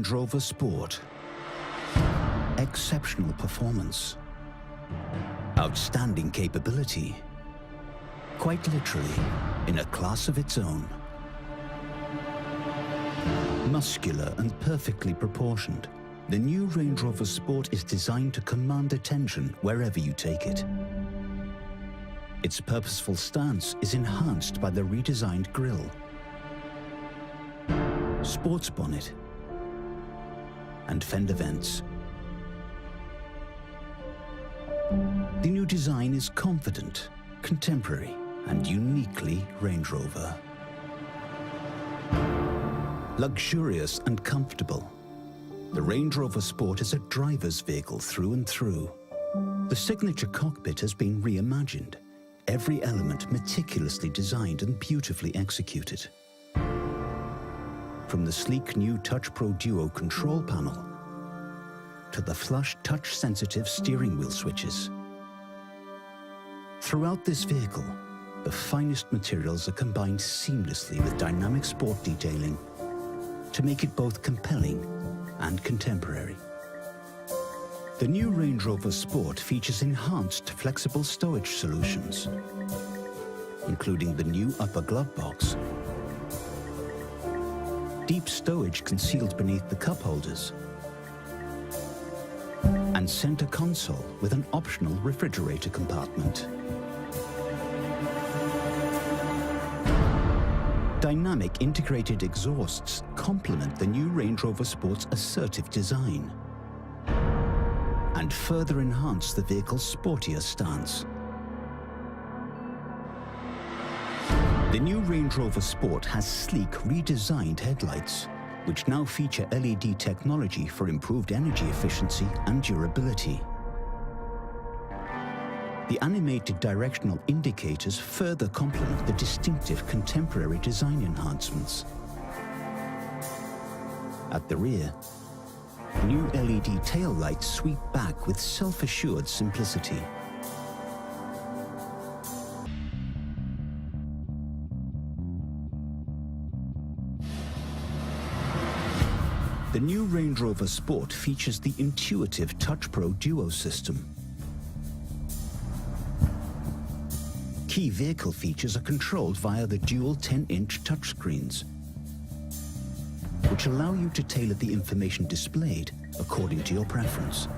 Range Rover Sport. Exceptional performance. Outstanding capability. Quite literally, in a class of its own. Muscular and perfectly proportioned, the new Range Rover Sport is designed to command attention wherever you take it. Its purposeful stance is enhanced by the redesigned grille, sports bonnet, and fender vents. The new design is confident, contemporary, and uniquely Range Rover. Luxurious and comfortable, the Range Rover Sport is a driver's vehicle through and through. The signature cockpit has been reimagined, every element meticulously designed and beautifully executed. From the sleek new Touch Pro Duo control panel to the flush touch-sensitive steering wheel switches. Throughout this vehicle, the finest materials are combined seamlessly with dynamic sport detailing to make it both compelling and contemporary. The new Range Rover Sport features enhanced flexible stowage solutions, including the new upper glove box, deep stowage concealed beneath the cup holders, and center console with an optional refrigerator compartment. Dynamic integrated exhausts complement the new Range Rover Sport's assertive design and further enhance the vehicle's sportier stance. The new Range Rover Sport has sleek, redesigned headlights, which now feature LED technology for improved energy efficiency and durability. The animated directional indicators further complement the distinctive contemporary design enhancements. At the rear, new LED tail lights sweep back with self-assured simplicity. The new Range Rover Sport features the intuitive Touch Pro Duo system. Key vehicle features are controlled via the dual 10-inch touchscreens, which allow you to tailor the information displayed according to your preference.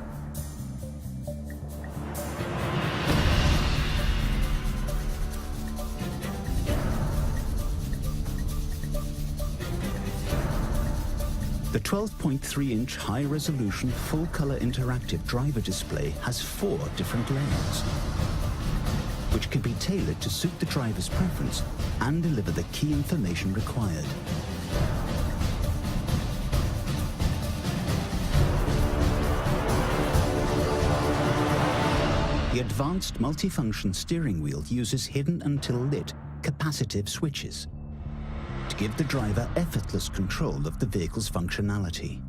The 12.3-inch high-resolution, full-color interactive driver display has 4 different layouts, which can be tailored to suit the driver's preference and deliver the key information required. The advanced multifunction steering wheel uses hidden until lit capacitive switches to give the driver effortless control of the vehicle's functionality.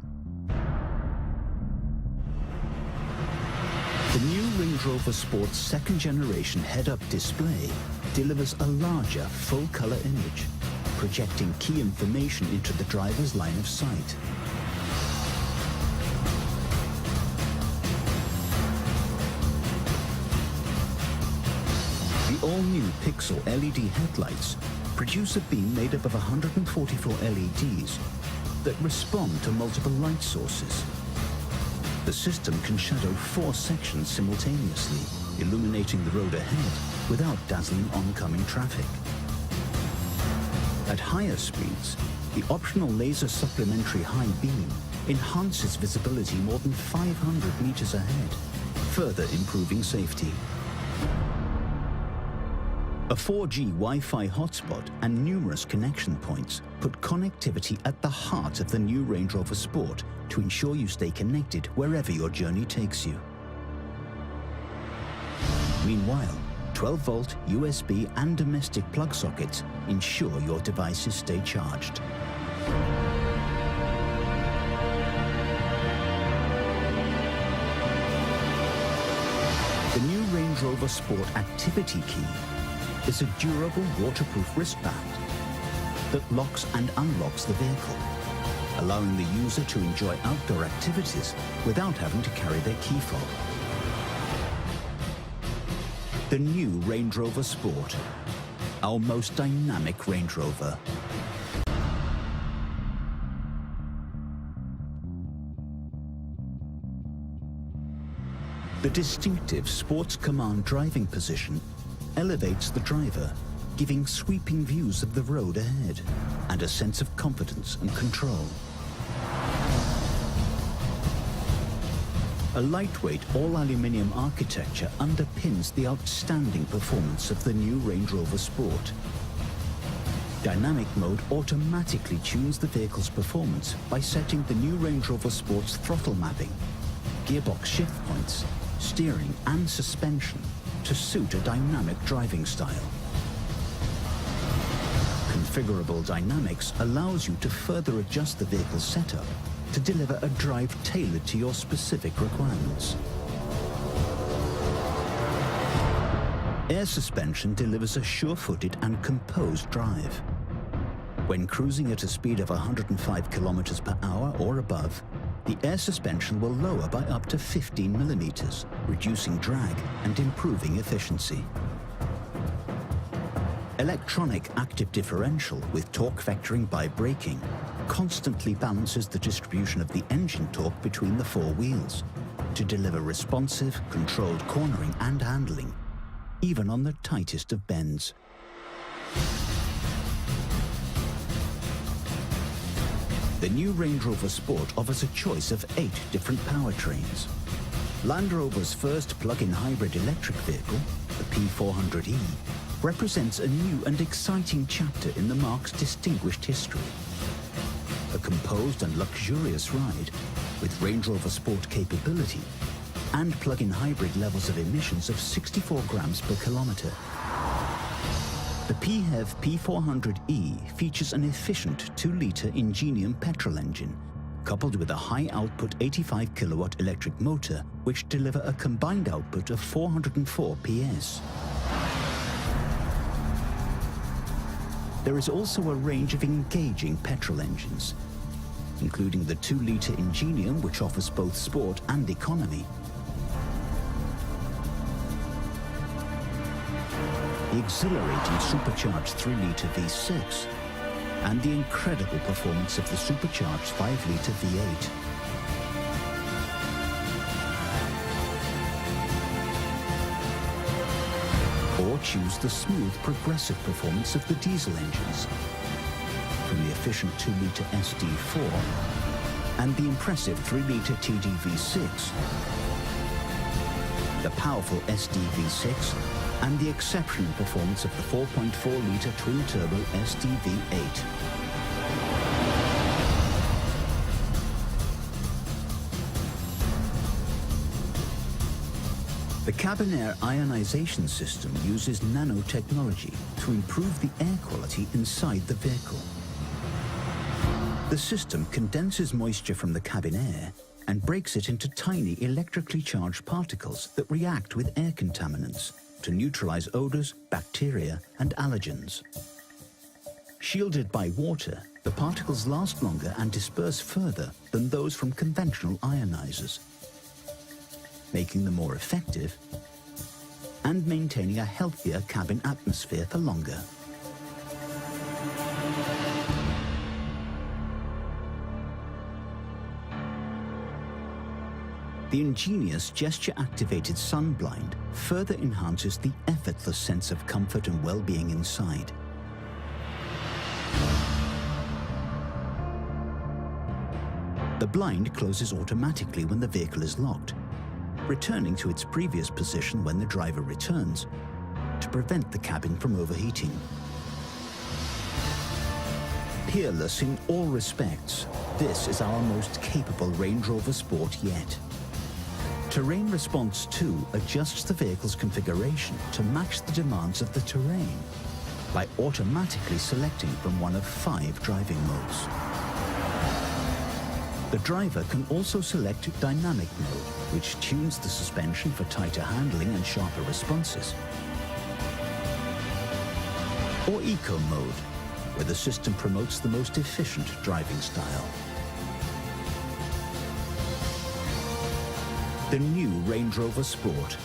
The new Range Rover Sport's second-generation head-up display delivers a larger, full-color image, projecting key information into the driver's line of sight. The all-new Pixel LED headlights produce a beam made up of 144 LEDs that respond to multiple light sources. The system can shadow 4 sections simultaneously, illuminating the road ahead without dazzling oncoming traffic. At higher speeds, the optional laser supplementary high beam enhances visibility more than 500 meters ahead, further improving safety. A 4G Wi-Fi hotspot and numerous connection points put connectivity at the heart of the new Range Rover Sport to ensure you stay connected wherever your journey takes you. Meanwhile, 12-volt USB and domestic plug sockets ensure your devices stay charged. The new Range Rover Sport Activity Key is a durable waterproof wristband that locks and unlocks the vehicle, allowing the user to enjoy outdoor activities without having to carry their key fob. The new Range Rover Sport, our most dynamic Range Rover. The distinctive Sports Command driving position elevates the driver, giving sweeping views of the road ahead and a sense of confidence and control. A lightweight all-aluminium architecture underpins the outstanding performance of the new Range Rover Sport. Dynamic mode automatically tunes the vehicle's performance by setting the new Range Rover Sport's throttle mapping, gearbox shift points, steering and suspension to suit a dynamic driving style. Configurable dynamics allows you to further adjust the vehicle's setup to deliver a drive tailored to your specific requirements. Air suspension delivers a sure-footed and composed drive. When cruising at a speed of 105 kilometers per hour or above, the air suspension will lower by up to 15 millimeters, reducing drag and improving efficiency. Electronic active differential with torque vectoring by braking constantly balances the distribution of the engine torque between the four wheels to deliver responsive, controlled cornering and handling, even on the tightest of bends. The new Range Rover Sport offers a choice of 8 different powertrains. Land Rover's first plug-in hybrid electric vehicle, the P400e, represents a new and exciting chapter in the marque's distinguished history. A composed and luxurious ride with Range Rover Sport capability and plug-in hybrid levels of emissions of 64 grams per kilometre. The PHEV P400e features an efficient 2-litre Ingenium petrol engine, coupled with a high-output 85 kilowatt electric motor, which deliver a combined output of 404 PS. There is also a range of engaging petrol engines, including the 2-litre Ingenium, which offers both sport and economy, the exhilarating supercharged 3-litre V6, and the incredible performance of the supercharged 5-litre V8. Or choose the smooth, progressive performance of the diesel engines, from the efficient 2-litre SD4 and the impressive 3-litre TDV6, the powerful SDV6, and the exceptional performance of the 4.4-litre twin-turbo SDV8. The cabin air ionization system uses nanotechnology to improve the air quality inside the vehicle. The system condenses moisture from the cabin air and breaks it into tiny electrically charged particles that react with air contaminants to neutralize odors, bacteria, and allergens. Shielded by water, the particles last longer and disperse further than those from conventional ionizers, making them more effective and maintaining a healthier cabin atmosphere for longer. The ingenious gesture-activated sun blind further enhances the effortless sense of comfort and well-being inside. The blind closes automatically when the vehicle is locked, returning to its previous position when the driver returns, to prevent the cabin from overheating. Peerless in all respects, this is our most capable Range Rover Sport yet. Terrain Response 2 adjusts the vehicle's configuration to match the demands of the terrain by automatically selecting from one of 5 driving modes. The driver can also select Dynamic mode, which tunes the suspension for tighter handling and sharper responses, or Eco mode, where the system promotes the most efficient driving style. The new Range Rover Sport,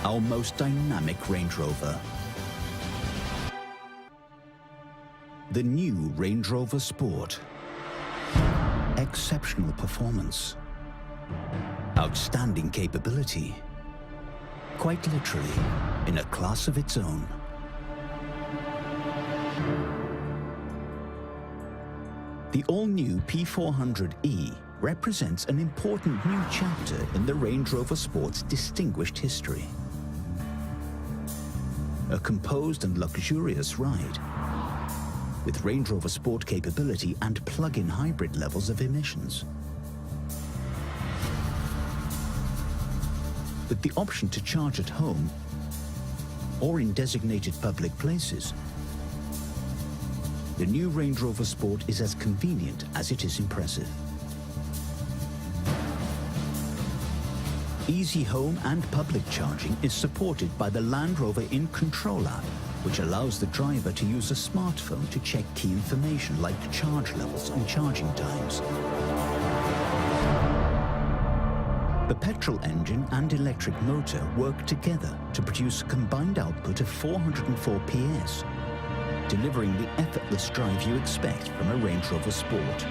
our most dynamic Range Rover. The new Range Rover Sport. Exceptional performance. Outstanding capability. Quite literally, in a class of its own. The all-new P400e represents an important new chapter in the Range Rover Sport's distinguished history. A composed and luxurious ride, with Range Rover Sport capability and plug-in hybrid levels of emissions. With the option to charge at home or in designated public places, the new Range Rover Sport is as convenient as it is impressive. Easy home and public charging is supported by the Land Rover In Control app, which allows the driver to use a smartphone to check key information like charge levels and charging times. The petrol engine and electric motor work together to produce a combined output of 404 PS, delivering the effortless drive you expect from a Range Rover Sport.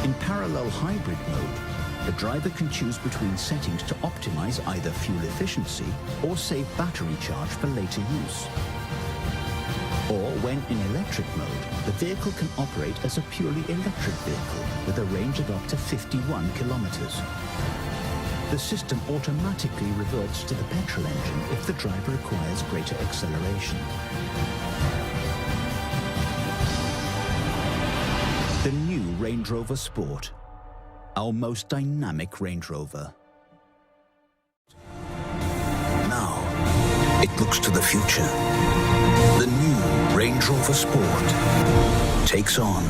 In parallel hybrid mode, the driver can choose between settings to optimize either fuel efficiency or save battery charge for later use. Or when in electric mode, the vehicle can operate as a purely electric vehicle with a range of up to 51 kilometers. The system automatically reverts to the petrol engine if the driver requires greater acceleration. The new Range Rover Sport, our most dynamic Range Rover. Now, it looks to the future. The new Range Rover Sport takes on